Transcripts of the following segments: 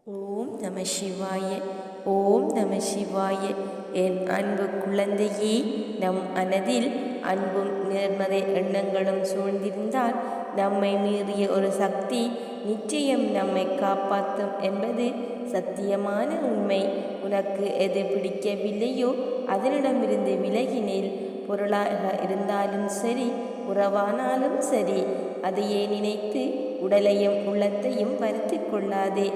ஓம் நம சிவாய. ஓம் நம சிவாய. என் அன்பு குழந்தையே, நம் மனதில் அன்பும் நேர்மறை எண்ணங்களும் சூழ்ந்திருந்தால் நம்மை மீறிய ஒரு சக்தி நிச்சயம் நம்மை காப்பாற்றும் என்பது சத்தியமான உண்மை. உனக்கு எது பிடிக்கவில்லையோ அதனிடமிருந்து விலகினேல், பொருளாக இருந்தாலும் சரி, உறவானாலும் சரி, அதையே நினைத்து உடலையும் உள்ளத்தையும் வருத்தி கொள்ளாதே.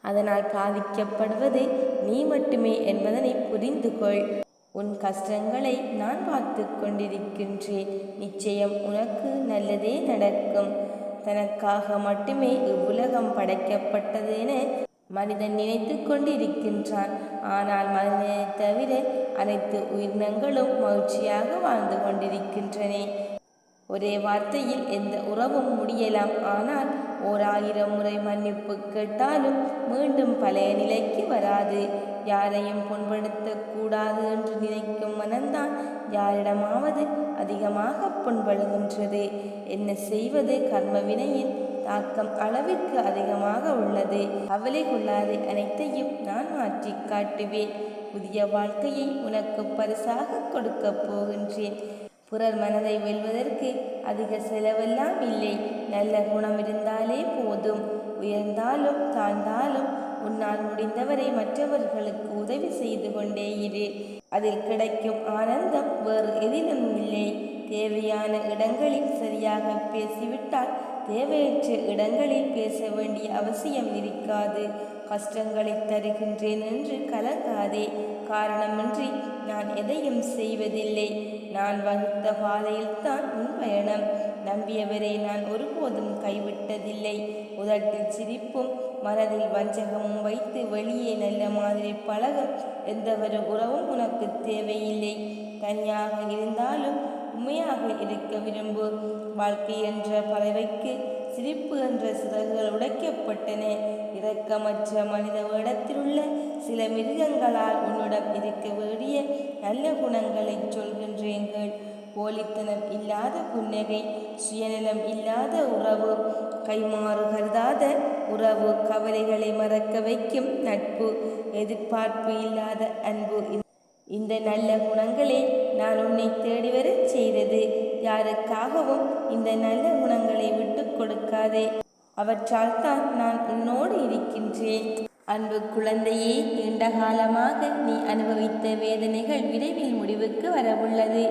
அதனால் பாதிக்கப்படுவது நீ மட்டுமே என்பதனை புரிந்து கொள். உன் கஷ்டங்களை நான் பார்த்து கொண்டிருக்கின்றேன். நிச்சயம் உனக்கு நல்லதே நடக்கும். தனக்காக மட்டுமே இவ்வுலகம் படைக்கப்பட்டது என மனிதன் நினைத்து கொண்டிருக்கின்றான். ஆனால் மனிதனை தவிர அனைத்து உயிரினங்களும் மகிழ்ச்சியாக வாழ்ந்து கொண்டிருக்கின்றன. ஒரே வார்த்தையில் எந்த உறவும் முடியலாம். ஆனால் 1000 முறை மன்னிப்பு கேட்டாலும் மீண்டும் பழைய நிலைக்கு வராது. யாரையும் புண்படுத்தக்கூடாது என்று நினைக்கும் மனம்தான் யாரிடமாவது அதிகமாக புண்படுகின்றது. என்ன செய்வது? கர்ம வினையின் தாக்கம் அளவிற்கு அதிகமாக உள்ளது. கவலை கொள்ளாது, அனைத்தையும் நான் மாற்றி காட்டுவேன். புதிய வாழ்க்கையை உனக்கு பரிசாக கொடுக்கப் போகின்றேன். பிறர் மனதை வெல்வதற்கு அதிக செலவெல்லாம் இல்லை. நல்ல குணம் இருந்தாலே போதும். உயர்ந்தாலும் தாழ்ந்தாலும் உன்னால் முடிந்தவரை மற்றவர்களுக்கு உதவி செய்து கொண்டே இரு. அதில் கிடைக்கும் ஆனந்தம் வேறு எதிலும் இல்லை. தேவையான இடங்களில் சரியாக பேசிவிட்டால் தேவையற்ற இடங்களில் பேச வேண்டிய அவசியம் இருக்காது. கஷ்டங்களை தருகின்றேன் என்று கலங்காதே. காரணமின்றி நான் எதையும் செய்வதில்லை. நான் வகுத்த பாதையில்தான் உன் பயணம். நம்பியவரை நான் ஒருபோதும் கைவிட்டதில்லை. உதட்டில் சிரிப்பும் மனதில் வஞ்சகமும் வைத்து வெளியே நல்ல மாதிரி பழகும் எந்த ஒரு உறவும் உனக்கு தேவையில்லை. தனியாக இருந்தாலும் உண்மையாக இருக்க விரும்பு. வாழ்க்கை என்ற பறவைக்கு சிரிப்பு என்ற சிறகுகள் உடைக்கப்பட்டன. இரக்கமற்ற மனித வேடத்திலுள்ள சில மிருகங்களால் உன்னிடம் இருக்க வேண்டிய நல்ல குணங்களை சொல்கின்றீர்கள். போலித்தனம் இல்லாத புன்னகை, சுயநலம் இல்லாத உறவு, கைமாறு கருதாத உறவு, கவலைகளை மறக்க வைக்கும் நட்பு, எதிர்பார்ப்பு இல்லாத அன்பு, இந்த நல்ல குணங்களே நான் உன்னை தேடி வரச் செய்தது. யாருக்காகவும் இந்த நல்ல குணங்களை விட்டு கொடுக்காதே. அவற்றால் தான் நான் உன்னோடு இருக்கின்றேன். அன்பு குழந்தையே, நீண்ட காலமாக நீ அனுபவித்த வேதனைகள் விரைவில் முடிவுக்கு வரவுள்ளது.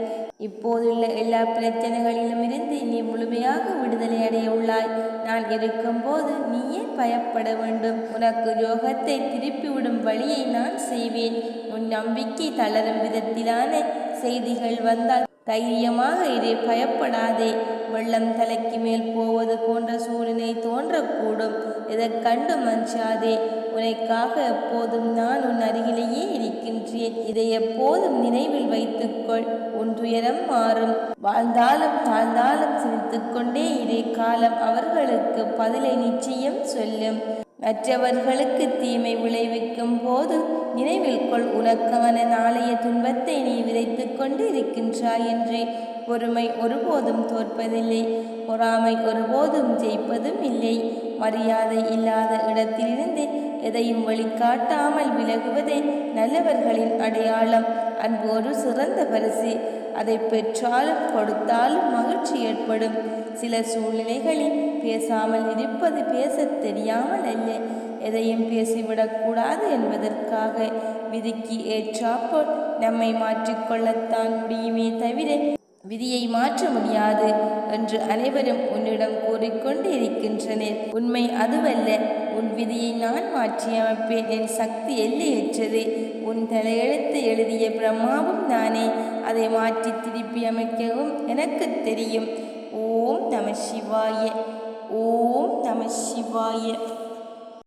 இப்போதுள்ள எல்லா பிரச்சனைகளிலுமிருந்து நீ முழுமையாக விடுதலை அடைய உள்ளாய். நான் இருக்கும்போது நீ ஏன் பயப்பட வேண்டும்? உனக்கு யோகத்தை திருப்பிவிடும் வழியை நான் செய்வேன். உன் நம்பிக்கை தளரும் விதத்திலான செய்திகள் வந்தால் தைரியமாக இரு, பயப்படாதே. வெள்ளம் தலைக்கு மேல் போவது போன்ற சூழ்நிலை தோன்றக்கூடும். இதை கண்டு மஞ்சாதே. உனக்காக எப்போதும் நான் உன் அருகிலேயே இருக்கின்றேன். இதை எப்போதும் நினைவில் வைத்துக்கொள். உன் துயரம் மாறும். வாழ்ந்தாலும் தாழ்ந்தாலும் சிரித்து கொண்டே இரு. காலம் அவர்களுக்கு பதிலை நிச்சயம் சொல்லும். மற்றவர்களுக்கு தீமை விளைவிக்கும் போது நினைவில் கொள், உனக்கான நாளைய துன்பத்தை நீ விதைத்து கொண்டு இருக்கின்றாய் என்று. பொறுமை ஒருபோதும் தோற்பதில்லை. பொறாமை ஒருபோதும் ஜெயிப்பதும் இல்லை. மரியாதை இல்லாத இடத்திலிருந்து எதையும் வழிகாட்டாமல் விலகுவதே நல்லவர்களின் அடையாளம். அன்பு ஒரு சிறந்த பரிசு. அதை பெற்றாலும் கொடுத்தாலும் மகிழ்ச்சி ஏற்படும். சில சூழ்நிலைகளில் பேசாமல் இருப்பது பேசத் தெரியாமல் அல்ல, எதையும் பேசிவிடக்கூடாது என்பதற்காக. விதிக்கு ஏற்றாப்போல் நம்மை மாற்றிக்கொள்ளத்தான் முடியுமே தவிர விதியை மாற்ற முடியாது என்று அனைவரும் உன்னிடம் கூறிக்கொண்டு இருக்கின்றனர். உண்மை அதுவல்ல. உன் விதியை நான் மாற்றி அமைப்பேன். என் சக்தி எல்லையற்றது. உன் தலையெழுத்து எழுதிய பிரம்மாவும் நானே. அதை மாற்றி திருப்பி அமைக்கவும் எனக்கு தெரியும். ஓம் நம சிவாய. ஓம் நம சிவாய.